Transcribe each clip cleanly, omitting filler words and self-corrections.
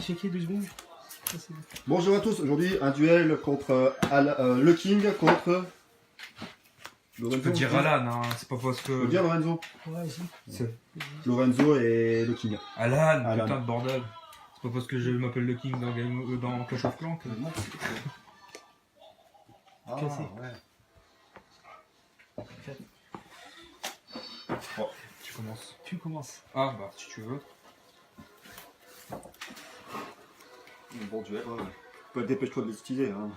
checker 2 secondes. Bonjour à tous, aujourd'hui un duel contre le King contre Lorenzo. Tu peux dire Alan, hein, c'est pas parce Tu peux que. dire Lorenzo. Ouais, si. C'est Lorenzo et le King. Alan, Alan. putain de bordel. C'est pas parce que je m'appelle le King dans Clash of Clans que. Ah, Cassé. ouais. Bon, tu commences. Tu commences. Ah bah si tu veux. Bon duel, ouais. Bah, dépêche-toi de les utiliser. Hein.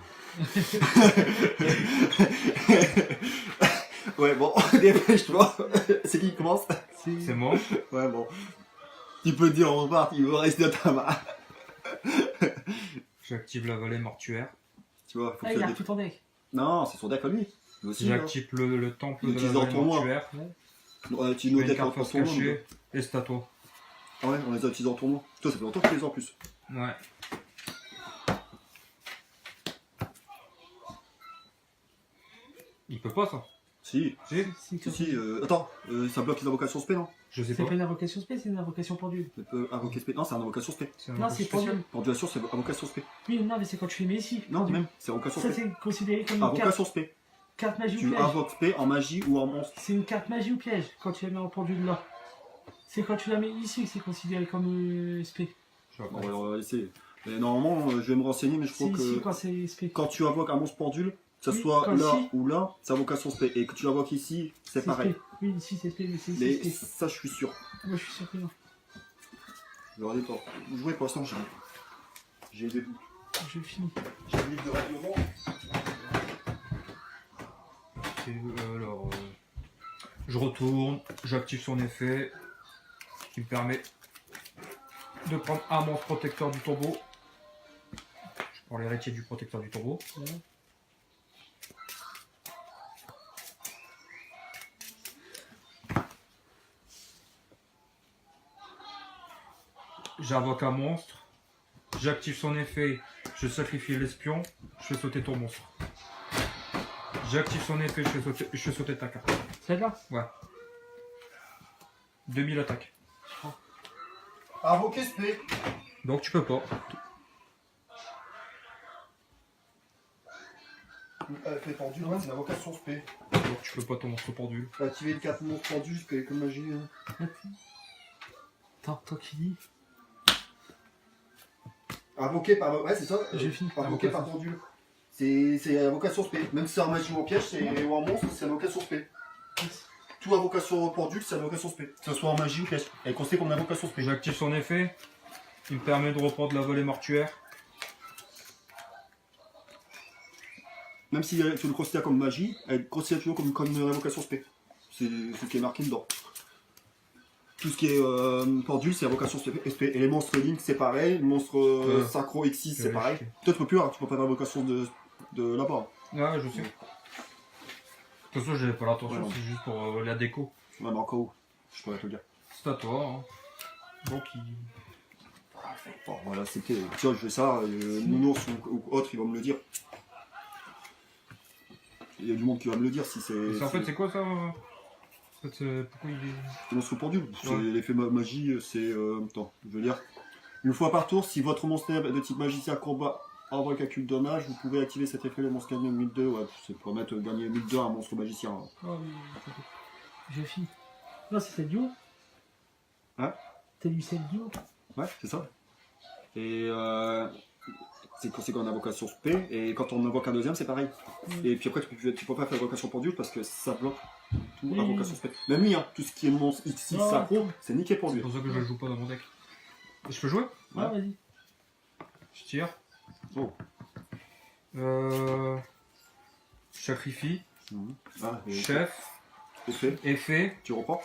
Ouais, bon, dépêche-toi. C'est qui commence? C'est moi. Ouais, bon. Tu peux dire on part, il va rester à ta main. J'active la vallée mortuaire. Tu vois, faut Ah, que il ça a dé- tout ton deck. Non, c'est son deck à lui. Lui aussi. Hein. J'active le temple de la L'utilisant vallée pour moi. mortuaire. Tu Je nous mets une deck en carte face tournoi. cachée et c'est à toi. Ah ouais, on les a utilisés en tournoi. Toi, ça fait longtemps que tu les as en plus. Ouais. Il peut pas ça. Si. Si. Attends, ça bloque les invocations spé, non? Je sais C'est pas. pas une invocation spé, c'est une invocation pendule. Ça peut invoquer spé. Non, c'est une invocation spé. C'est un Non, truc c'est spécial. pendule. Pendulation, c'est invocation spé. Oui, non, mais c'est quand tu les mets ici. Non, pendule. même, c'est invocation Ça, spé. c'est considéré comme une carte, Invocation spé. carte magie ou Tu piège. invoques spé en magie ou en monstre. C'est une carte magie ou piège quand tu la mets en pendule là. C'est quand tu la mets ici que c'est considéré comme spé. Je vois Bon, pas. on va laisser. Et normalement, je vais me renseigner, mais je C'est crois ici que quand c'est spé. quand tu invoques un monstre pendule, que ce Oui, soit quand là ici. ou là, c'est invocation spé. Et que tu l'invoques ici, c'est pareil. spé. Oui, ici c'est spé, mais c'est Mais ici spé. ça, je suis sûr. Moi je suis sûr que non. Je vais regarder pour jouer pour l'instant, j'ai des doutes. Je finis. J'ai un livre de règlement. Alors, je retourne, j'active son effet, qui me permet de prendre un monstre protecteur du tombeau. Je prends l'héritier du protecteur du tombeau. Ouais. J'invoque un monstre, j'active son effet, je sacrifie l'espion, je fais sauter ton monstre. J'active son effet, je fais sauter ta carte. Celle-là. Ouais. 2000 attaques. Invoquer spé. Donc tu peux pas. Fait pendule, ouais, c'est une invocation spé. Donc tu peux pas ton monstre pendule. Activer une carte monstre pendule, c'est comme magie. Hein. Attends, toi qui dis. Invoquer par. Ouais, c'est ça. J'ai fini. Invoquer par pendule. C'est invocation spé. Même si c'est en magie ou en piège, ou en monstre, c'est invocation spé. Tout invocation pendule, c'est invocation spé. Que ce soit en magie ou piège. Elle est considérée comme une invocation spé. J'active son effet, il me permet de reprendre la volée mortuaire. Même si tu le considères comme magie, elle est considérée toujours comme une invocation spé. C'est ce qui est marqué dedans. Tout ce qui est pendule, c'est invocation spé. Et les monstres Link, c'est pareil. Les monstres Sacro Exis, c'est pareil. Toi, tu peux plus, hein, tu peux pas faire d'invocation de là-bas. Ouais, je sais. De toute façon, j'avais pas l'intention, Ouais, c'est juste pour la déco. Ouais, mais encore où? Je pourrais te le dire. C'est à toi. Hein. Donc, Bon, voilà, c'était. Tiens, je fais ça, Nounours ou autre, ils vont me le dire. Il y a du monde qui va me le dire si c'est. en fait, c'est quoi ça en fait, pourquoi il est. C'est monstre pendule. C'est Ouais. l'effet magie, c'est. Attends, je veux dire. Une fois par tour, si votre monstre de type magicien combat envoie un calcul de dommage, vous pouvez activer cet effet. Le monstre gagne 1002. Ouais, c'est pour mettre gagner 1002 à un monstre magicien. Hein. Oh oui, je finis. Non, c'est celle duo. Hein? T'as lu celle duo. Ouais, c'est ça. Et c'est conséquent en invocation spé. Et quand on invoque un deuxième, c'est pareil. Et puis après, tu peux pas faire invocation pendule parce que ça bloque tout Oui. invocation spé. Même lui, hein, tout ce qui est monstre ici, Oh. sacro, c'est niqué C'est pendule. pour ça que je le joue pas dans mon deck. Et je peux jouer? Ouais, Ouais. vas-y. Je tire. Oh. Je sacrifie. Ah, et Chef. effet. Effet. Tu reprends?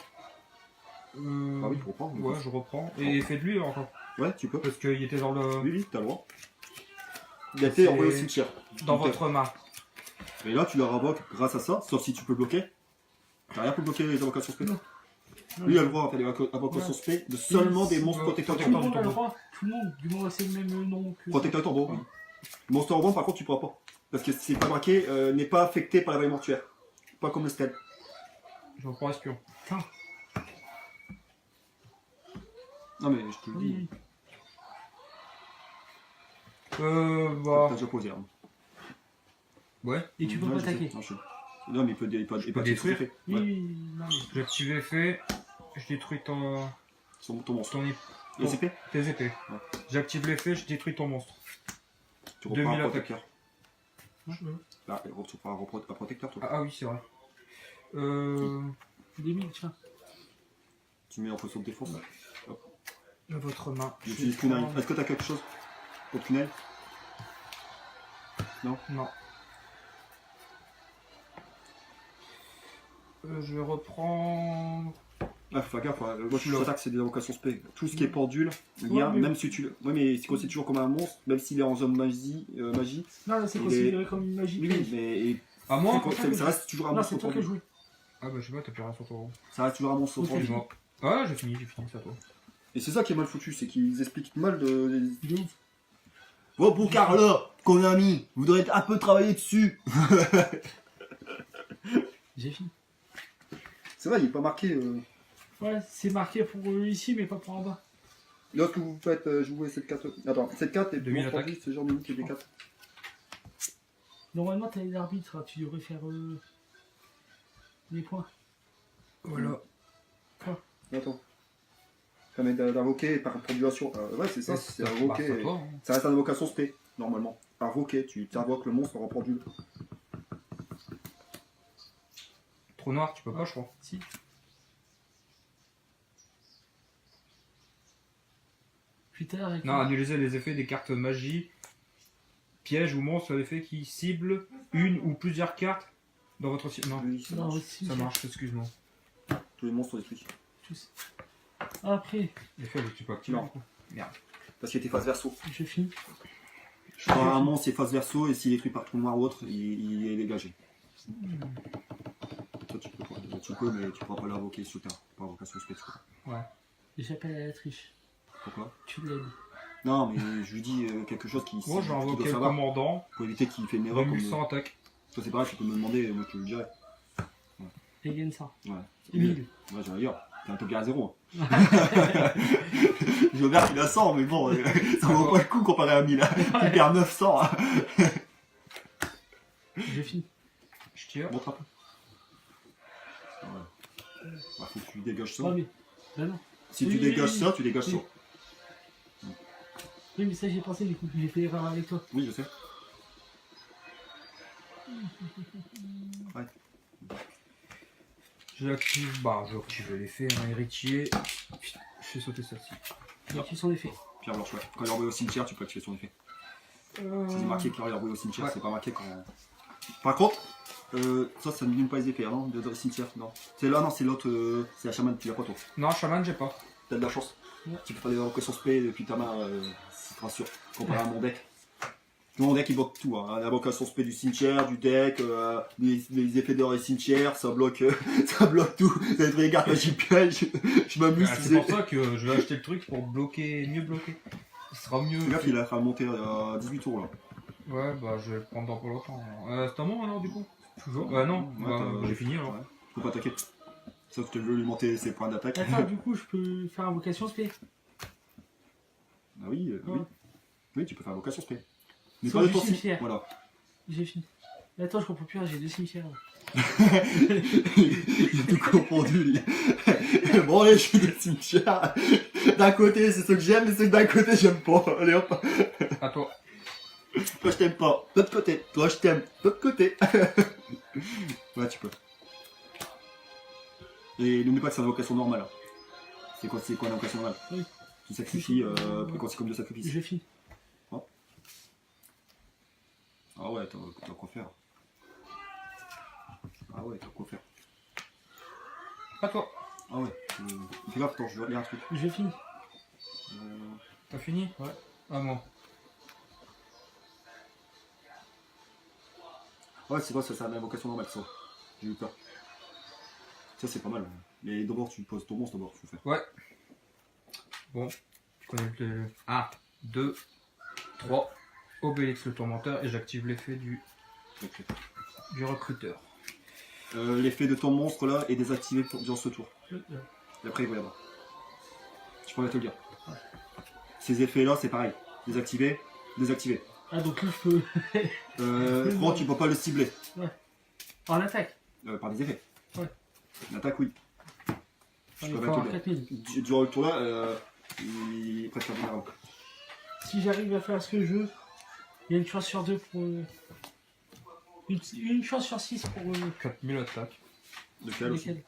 Ah oui, tu reprends. Ouais, je reprends. Et effet de lui encore. Ouais, tu peux. Parce qu'il était dans le. Oui, oui, t'as le droit. Il a été envoyé au cimetière. Dans Ok. votre main. Et là, tu la révoques grâce à ça, sauf si tu peux bloquer. T'as rien pour bloquer les invocations spé. Non. Lui, il a le droit à faire des invocations spé de seulement des monstres protecteurs de Tout le tombeau. monde a le droit. Tout le monde. Du moment que c'est le même nom que. Protecteur de tombeau, oui. Monstre en vent, par contre, tu pourras pas. Parce que c'est pas marqué, n'est pas affecté par la vallée mortuaire. Pas comme le stèle. Je reprends espion. Non, mais je te le dis. Oui. Bah. T'as déjà posé. Hein. Ouais. Et tu peux Ouais, pas je sais. attaquer. Non, mais il peut, Je peux détruire. Ouais. Oui, non, mais... J'active l'effet. Je détruis ton Ton monstre. ton- Les épées tes épées. Ouais. J'active l'effet, je détruis ton monstre. Tu reprends 2000 un attaques. protecteur. Ouais. Là, tu reprends un protecteur, toi. Ah oui, c'est vrai. 2000, tiens. Tu mets en position de défense. À votre main. J'utilise kunai. Est-ce que t'as quelque chose pour kunai? Non. Je reprends. Ah, faut faire gaffe. Moi, je Là. attaque, c'est des invocations spé. Tout ce qui est pendule, Ouais, lien, mais- même si tu le. Ouais, mais c'est considéré toujours comme un monstre, même s'il est en zone magie. Non, là, c'est Il considéré comme une magie. Oui, mais À moi ça reste toujours un Non, monstre c'est toi qui as pendu. joué. Ah bah je sais pas, t'as plus rien sur ton. Ça reste toujours un monstre Ok. pendu. Excuse-moi. Ah, j'ai fini, c'est à toi. Et c'est ça qui est mal foutu, c'est qu'ils expliquent mal de. Il est ouf. Oh, bon, Carla, Konami, vous devrez un peu travailler dessus. J'ai fini. C'est vrai, il est pas marqué. Ouais, c'est marqué pour ici, mais pas pour en bas. Lorsque vous faites jouer cette carte. Attends, cette carte est 2000 monstre attaques. pendu, c'est genre de qui est des 4. Normalement, t'as l'arbitre, hein, tu devrais faire les points. Voilà. Attends. Ça met d'invoquer par production. Ouais, c'est ça, c'est invoquer. Bah, c'est à toi, hein. Ça reste une invocation spé, normalement. Invoquer, tu t'invoques le monstre en pendule. Trou noir, tu peux pas, je crois. Si. Putain, avec Non, annuler les effets des cartes magie, piège ou monstre à l'effet qui cible une ou plusieurs cartes dans votre cible. Non, Oui, ça Non, marche. aussi, ça marche, excuse-moi. Tous les monstres sont détruits. tous. Après, L'effet, tu peux activer. Non. du coup. Merde. Parce qu'il était face verso. je finis. Quand un monstre est face verso et s'il est détruit par trou noir ou autre, il est dégagé. Toi, tu peux, mais tu pourras pas l'invoquer sous terre. Pas invocation spé. Et j'appelle à la triche. Pourquoi? Tu l'aides. Non, mais je lui dis quelque chose qui Moi, j'ai qu'il invoqué doit le savoir. commandant, Pour éviter qu'il fait une erreur. Comme... 2100 attaques. Toi, c'est pareil, tu peux me demander, moi je te le dirai. Et gagne ça. Ouais. Et 1000. Ouais, j'allais dire, t'es un peu à 0. Je veux bien qu'il a 100, mais bon, ça vaut pas le coup comparé à 1000. Tu perds 900. Je finis. Je tire. Montre un peu. Ouais. Bah, faut que tu dégages ça. Ouais, mais. Bah non. Si Oui, tu dégages oui, ça, tu dégages oui. ça. Oui, mais ça, j'ai pensé, du coup. J'ai fait l'erreur avec toi. Oui, je sais. J'active, bah, j'active l'effet, un héritier. Putain, je fais sauter celle-ci. Et tu son effet. Pierre Blanche, ouais. Quand il est envoyé au cimetière, tu peux activer son effet. C'est marqué quand il est envoyé au cimetière, Ouais. c'est pas marqué quand. Par contre, ça ne donne pas les effets, hein, non, de cimetière, non. C'est là, non, c'est l'autre, c'est la chamane, tu l'as pas toi. Non, chaman, j'ai pas. T'as de la chance. Ouais. Tu peux faire des invocations spé depuis ta main, si tu rassures, comparé à mon deck. Mon deck il bloque tout, hein. L'invocation spé du cimetière, du deck, les effets d'or et cimetière, ça bloque, ça bloque tout. Ça va être les cartes magiques pièges. Je m'amuse, tu C'est sais. pour ça que je vais acheter le truc pour bloquer, mieux bloquer. Il sera mieux. Le gars il a fait monter à 18 tours là. Ouais, bah je vais le prendre dans pas longtemps. C'est à moi alors du coup? Toujours. Non, Ouais, bah, t'as- j'ai fini alors. Ouais. Faut pas attaquer. Sauf que tu veux lui monter ses points d'attaque. Attends, du coup, je peux faire invocation spé. Ah oui, oui. Ouais. Oui, tu peux faire invocation spé. Mais Sauf pas de du ton cimetière. Voilà. J'ai fini. Mais attends, je comprends plus, j'ai 2 cimetières. Il a tout confondu, lui. Bon, allez, je suis des cimetières. D'un côté, c'est ceux que j'aime, et ceux que d'un côté, j'aime pas. Allez hop. À toi. Toi, je t'aime pas. De l'autre côté. Toi, je t'aime. De l'autre côté. Ouais, tu peux. Et n'oublie pas que c'est une invocation normale. C'est quoi une invocation normale? Oui. Tu sacrifies, quand c'est comme de sacrifice. Je finis. Ah ouais, t'as quoi faire. Ah ouais, t'as quoi faire. À toi. Ah ouais. Fais gaffe, attends, je regarde un truc. Je finis. T'as fini? Ouais. À moi. Ouais, c'est vrai, ça, c'est une invocation normale, ça. J'ai eu peur. Ça, c'est pas mal. Mais d'abord, tu poses ton monstre, d'abord, faut faire. Ouais. Bon, tu connais le 1, 2, 3. Obélix le tourmenteur et j'active l'effet du recruteur. L'effet de ton monstre là est désactivé durant ce tour. Et après, il va y avoir. Je pourrais te le dire. Ces effets là, c'est pareil. Désactivé. désactivé. Ah, donc là, je peux. Franck, tu peux pas le cibler En attaque. par des effets. Ouais. L'attaque, oui. Il Je faut peux avoir mettre 4000. durant le tour là, il préfère venir avant. Si j'arrive à faire ce que je veux, il y a une chance sur 2 pour. Une chance sur 6 pour. 4000 attaques. De quel aussi. lesquels.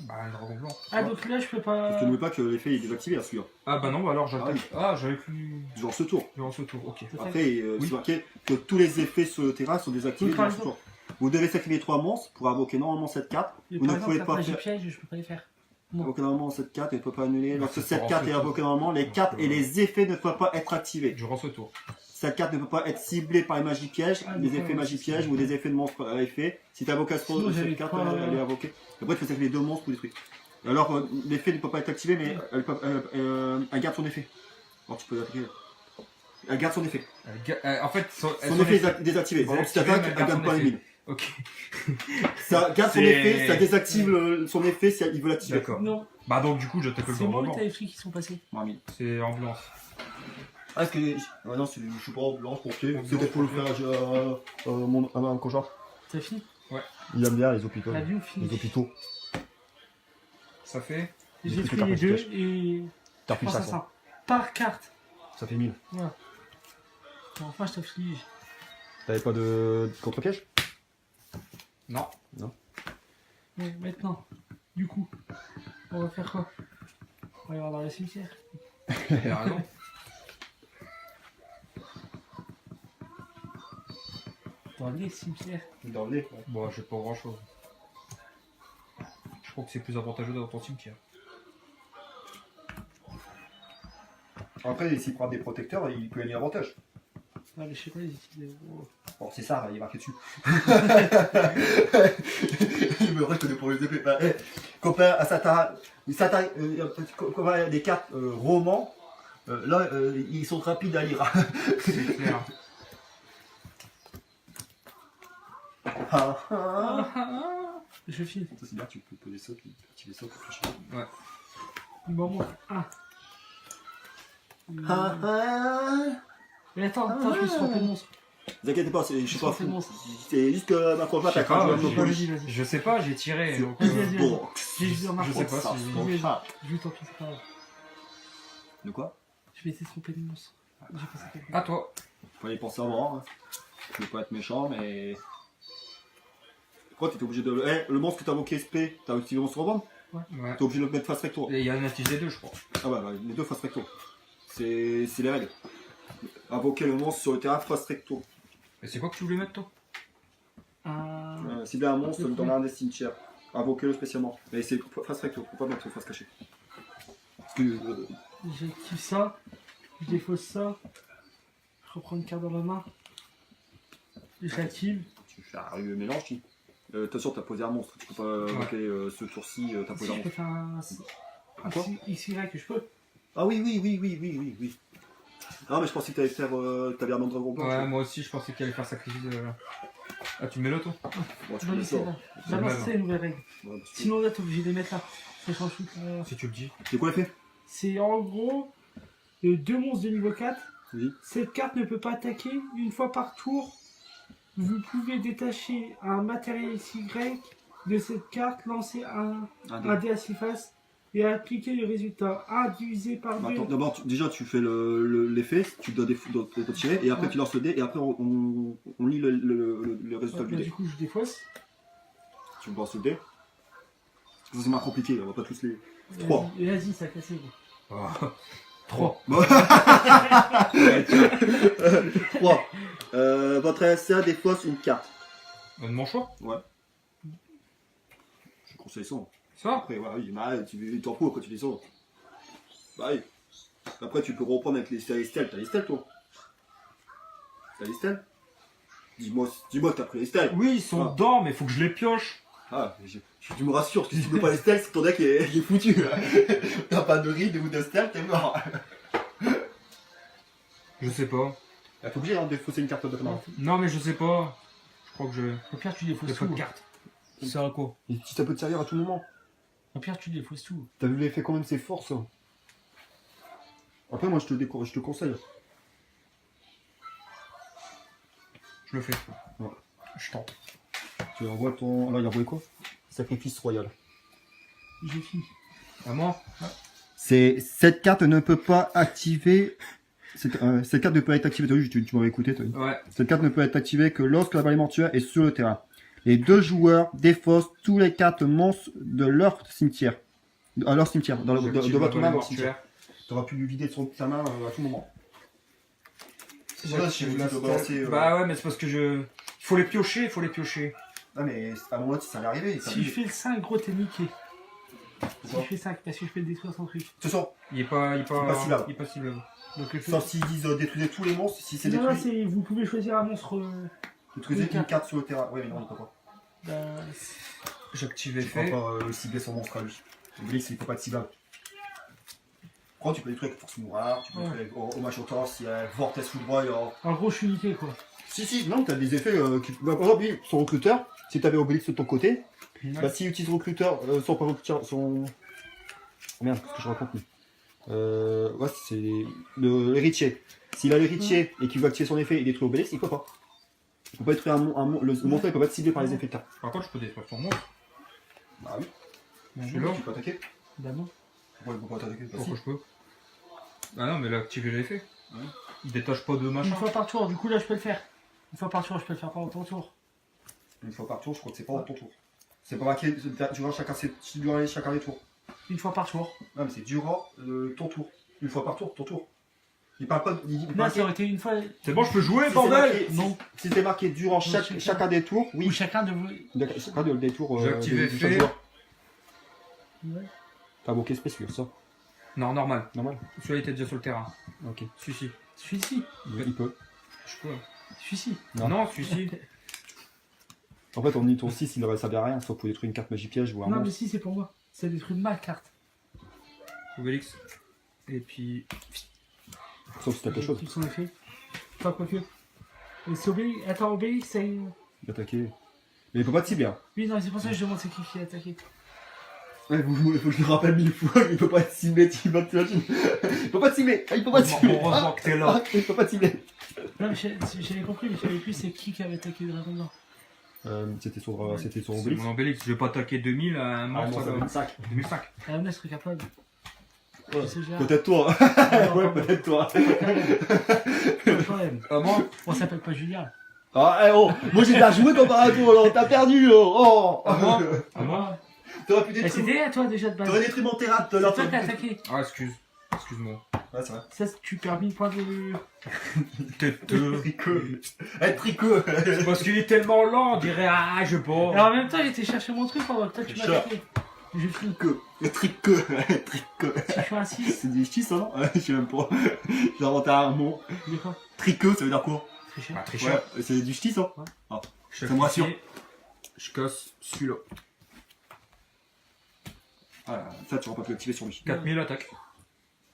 Bah, le dragon blanc. Ah, donc là, je peux pas. Parce que n'oublie pas que l'effet est désactivé à celui-là. Ah, bah non, bah alors j'attaque. oui. Ah, j'avais plus. Durant ce tour. Durant ce tour, ok. Après, Oui. c'est marqué que tous les effets sur le terrain sont désactivés Donc, par durant ce tour. Vous devez sacrifier 3 monstres pour invoquer normalement cette carte. Et Vous par ne exemple, pouvez la pas magie faire. piège, je peux pas les faire. Non. Invoquer normalement cette carte et ne peut pas annuler. Lorsque c'est cette pour carte est en fait. invoquée normalement, les cartes et les effets ne peuvent pas être activés. Durant ce tour. Cette carte ne peut pas être ciblée par les magies pièges, Ah, les d'accord, effets magie c'est pièges ça. ou des effets de monstres à effet. Si tu invoques Sinon, j'avais cette carte, pas- elle est invoquée. Après, tu peux sacrifier 2 monstres pour détruire. Et alors, l'effet ne peut pas être activé, mais elle garde son effet. Alors, tu peux l'attaquer. Elle garde son effet. En fait, Son effet est désactivé. Bon, Donc, si tu activé, attaques, mais elle garde gagne son pas les effet. 1000. Ok. Ça garde son C'est- effet, ça désactive son effet si il veut l'activer. D'accord. Non, Bah donc du coup, j'attaque le c'est moi dragon ou blanc. t'as les flics qui sont passés. Marmite. C'est en blanc. Ah, est-ce que. Ah non, je sais pas, blanche, pompier. Blanche, C'était pour le pompier. faire un cauchemar. T'as fini. Il aime bien les hôpitaux. La vie ou fini. Les hôpitaux. Ça fait. J'ai J'ai pris pris les ta deux partie et. T'as Je plus pense à 500. ça. Par carte. Ça fait 1000. Voilà. Bon, enfin, je t'afflige. T'avais pas de contre-piège? Non. Bon, maintenant, du coup, on va faire quoi? On va aller voir dans le cimetière. Il a raison. Dans les cimetières. Dans le nez. Bon, j'ai pas grand chose. Je crois que c'est plus avantageux dans ton cimetière. Après, s'il prend des protecteurs, il peut gagner avantage. Ah, mais je sais pas, ils utilisent. Oh. Bon, c'est ça, il est marqué dessus. Il me reste pour les épées. Bah, comparé à Satan, comparé à des cartes romans, là, ils sont rapides à lire. C'est clair. Ah, ah. Je file. Ça, c'est bien, tu peux poser ça, puis activer ça pour toucher. Il m'en manque un. Ah, ah. Mais attends, je me suis trompé de monstre. Ne vous inquiétez pas, je suis pas C'est fou. bon. C'est juste que ma prochaine Je sais attaque, pas, je vais me j'ai- polish. Vas-y, vas-y. Je sais pas, j'ai tiré. Sur donc, Vas-y, vas-y, vas-y. bon. J'ai vu un marqueur. sais pas Ça, si- son Mais- chat. Je vais tant pis, c'est pas grave. De quoi? Je vais essayer de tromper de monstre. J'ai passé quelque À toi. Faut y penser avant. Hein. Je veux pas être méchant, mais. Quoi, t'étais obligé de. Le monstre que t'as invoqué SP, t'as utilisé le monstre rebond? Ouais. T'es obligé de le mettre face recto. Et il y en a utilisé deux, je crois. Ah bah, les deux face recto. C'est les règles. Invoquer le monstre sur le terrain face recto. Et c'est quoi que tu voulais mettre, toi? Cibler un monstre dans l'un des cimetières. Invoquer-le spécialement. Mais c'est face recto, faut pas mettre face cachée. Parce que. J'active ça. Je défausse ça. Je reprends une carte dans ma main. Je l'active. Tu fais un mélange, tu. Attention, t'as posé un monstre. Tu peux pas invoquer ce tour-ci, t'as posé Si un je peux monstre. faire Ah, quoi un XY que je peux. Ah oui. Ah, mais je pensais que t'allais faire. T'avais un nom de dragon blanc. Ouais, moi aussi, je pensais qu'il allait faire sacrifice de. Ah, tu mets là, toi? Bon, tu Non, peux mais le c'est sort. là. C'est D'abord, le même. c'est une nouvelle règle. Ouais, parce que- Sinon, là, t'es obligé de les mettre là. Ça change tout. Si tu le dis. C'est quoi l'effet? C'est en gros 2 monstres de niveau 4. Oui. Cette carte ne peut pas attaquer une fois par tour. Vous pouvez détacher un matériel XY de cette carte, lancer un dé à 6 faces et appliquer le résultat. 1 divisé par 2. Attends, d'abord, déjà tu fais l'effet, tu dois tirer, et après Ouais. tu lances le dé, et après on lit le résultat du dé. Du coup, je défausse. Tu lances le dé. C'est moins compliqué, on va pas tous les. 3. Vas-y, ça a cassé. 3. 3. Votre adversaire défausse une carte. Mon choix? Je conseille ça. Ça? Après, ouais, oui, bah, tu t'en fous quand tu dis ça. Bah oui. Après, tu peux reprendre avec les stèles. T'as les stèles, toi? T'as les stèles? Dis-moi que t'as pris les stèles. Oui, ils sont Ah. dedans, mais faut que je les pioche. Ah, tu me rassures, si tu veux pas les stèles, c'est que ton deck est foutu. T'as pas de rides ou de stèles, t'es mort. Je sais pas. T'es obligé de défausser une carte de main. Non, mais je sais pas. Je crois que je. Au pire, tu J'ai défausses pas tout. de carte. Ça sert à quoi? Et si ça peut te servir à tout moment. Au pire, tu défausses tout. T'as vu l'effet quand même, ses forces. Après, moi, je te conseille. Je le fais. Ouais. Je tente. Tu envoies ton. Alors il a envoyé quoi? Sacrifice royal. J'ai fini. À moi? C'est cette carte ne peut pas activer. Cette carte ne peut être activée. T'as vu, tu m'avais écouté, toi. Ouais. Cette carte ne peut être activée que lorsque la balle mortuaire est sur le terrain. Les deux joueurs défaussent tous les cartes monstres de leur cimetière. À leur cimetière, dans J'active de la votre main balle dans le cimetière. mortuaire. Tu auras pu lui vider de ta main à tout moment. Voilà, J'active si la vous stèle. balancez, Bah ouais, mais c'est parce que je. Il faut les piocher, il faut les piocher. Ah mais à un moment ça allait arriver. Si je fais le 5, gros, t'es niqué. Si Pourquoi je fais 5, parce que je peux le détruire sans truc. Ce soir, Il est pas ciblable. Il est pas ciblable. Donc, je fais... sauf s'ils disent détruisez tous les monstres, si c'est Non, non, détruit, vous pouvez choisir un monstre. détruisez une une carte sur le terrain. Oui mais non, il peut pas. Bah, J'active Tu peux effet. pas cibler son monstre à lui. Obélix il faut pas être ciblable. Après tu peux détruire avec force mourir, tu peux détruire avec hommage au torse, il y a vortex foudroy. en gros, je suis niqué, quoi. Si, non, t'as des effets qui. Bah, par exemple, son recruteur, si t'avais Obélix de ton côté, bah s'il utilise recruteur, son. Oh merde, qu'est-ce que je raconte lui ouais, c'est l'héritier. S'il a l'héritier et qu'il veut activer son effet et détruire Obélix, il peut pas. Il peut pas détruire le monstre, il peut pas être ciblé par les effets de carte. Par contre, je peux détruire son monstre. Bah oui. Celui-là. Tu peux attaquer. Bah non. Pourquoi il peut pas attaquer? Bah, Pourquoi si. je peux? Ah non, mais là, activer l'effet. Ouais. Il détache pas de machin. Une fois par tour, du coup, là, je peux le faire. Une fois par tour, je peux le faire pendant ton tour. Une fois par tour, je crois que c'est pas dans ton tour. C'est pas marqué durant chacun des tours. Une fois par tour. Non, mais c'est durant ton tour. Une fois par tour, ton tour. Il parle pas. Il Non, marqué- ça aurait été une fois. C'est bon, je peux jouer, si bordel! c'est marqué- Non. Si c'était marqué durant chacun des tours, oui. Ou chacun de vous. Chacun des tours. J'ai activé chaque fait. joueur. Ouais. T'as invoqué spécial, ça. Non, normal. Normal. Celui-là était déjà sur le terrain. Ok. Celui-ci. Celui-ci. Il peut. Je peux. Celui-ci. Non. Non, celui-ci. En fait, on tour 6, il ne servait à rien, sauf pour détruire une carte magie piège ou un Non, mais monstre. si, c'est pour moi. Ça détruit ma carte. Obélix. Et puis. Sauf si t'as quelque chose. Tout son effet. Pas quoi que. Et c'est Obélix. Attends, Obélix, c'est. D'attaquer. Mais il peut pas te cibler. Hein. Oui, non, c'est pour ça que je demande c'est qui a attaqué. Ouais, il faut que je le rappelle 1000 fois, il peut pas te cibler, t'imagines. Il peut pas te cibler. Il peut pas te cibler. Heureusement que t'es là. Il peut pas te cibler. Non, mais j'avais compris, mais je savais plus c'est qui avait attaqué le dragon blanc. C'était sur C'est Obélix. mon Obélix. Je vais pas attaquer 2000 à un Ah non, monstre. ça donne 5. 2005. Ah, mais je serais capable. Je sais déjà. Peut-être toi. Ouais, peut-être toi. Pas de problème. Ah, moi? On s'appelle pas Julien. Ah, oh, moi j'ai déjà joué comme un tour, là, t'as perdu, oh. À moi? À moi? T'aurais pu Mais détruire. c'était à toi déjà de base. T'aurais détruit mon terrain tout à C'est l'heure. toi qui as attaqué. Ah, excuse-moi. Ouais, c'est vrai. Ça, tu perds 1000 points de. Têteux. Tricot. Tricot. Parce qu'il est tellement lent, on dirait, ah, je Et peux. en même temps, j'étais chercher mon truc pendant que toi tu m'as Chat. attaqué. Je finis. Tricot. Tricot. Si je suis un 6, C'est du ch'ti ça, non? Je sais même pas. J'ai inventé un mot. c'est quoi? Tricot, ça veut dire quoi? Tricheur. Ah, tricheur. Ouais, c'est du ch'ti ça? Ouais. Ah. Je Ça me rassure. Je casse celui-là. Ah, ça, tu n'auras pas pu activer sur lui. 4000 attaques.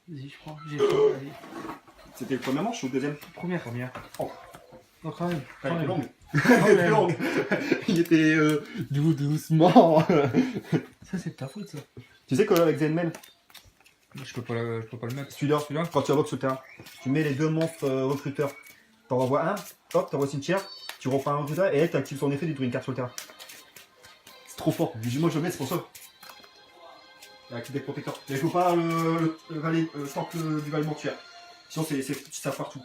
Vas-y, je prends. J'ai fait. Allez. C'était le premier manche ou le deuxième? Première. Oh. Non, quand même. Ah, il était long. Quand Il était même. long. Il était doucement. Ça, c'est de ta faute, ça. Tu sais qu'avec Zenman, Je peux pas le mettre. celui-là, Celui-là? quand tu invoques sur le terrain, tu mets les deux monstres recruteurs. T'en renvoies un, hop, t'envoies au cimetière, tu refais un recruteur et elle t'active son effet de détruire une carte sur le terrain. C'est trop fort. Moi je le mets, c'est pour ça. Avec deck protecteur. Mais il faut pas le valet, du valet mortuaire. Sinon ça part partout.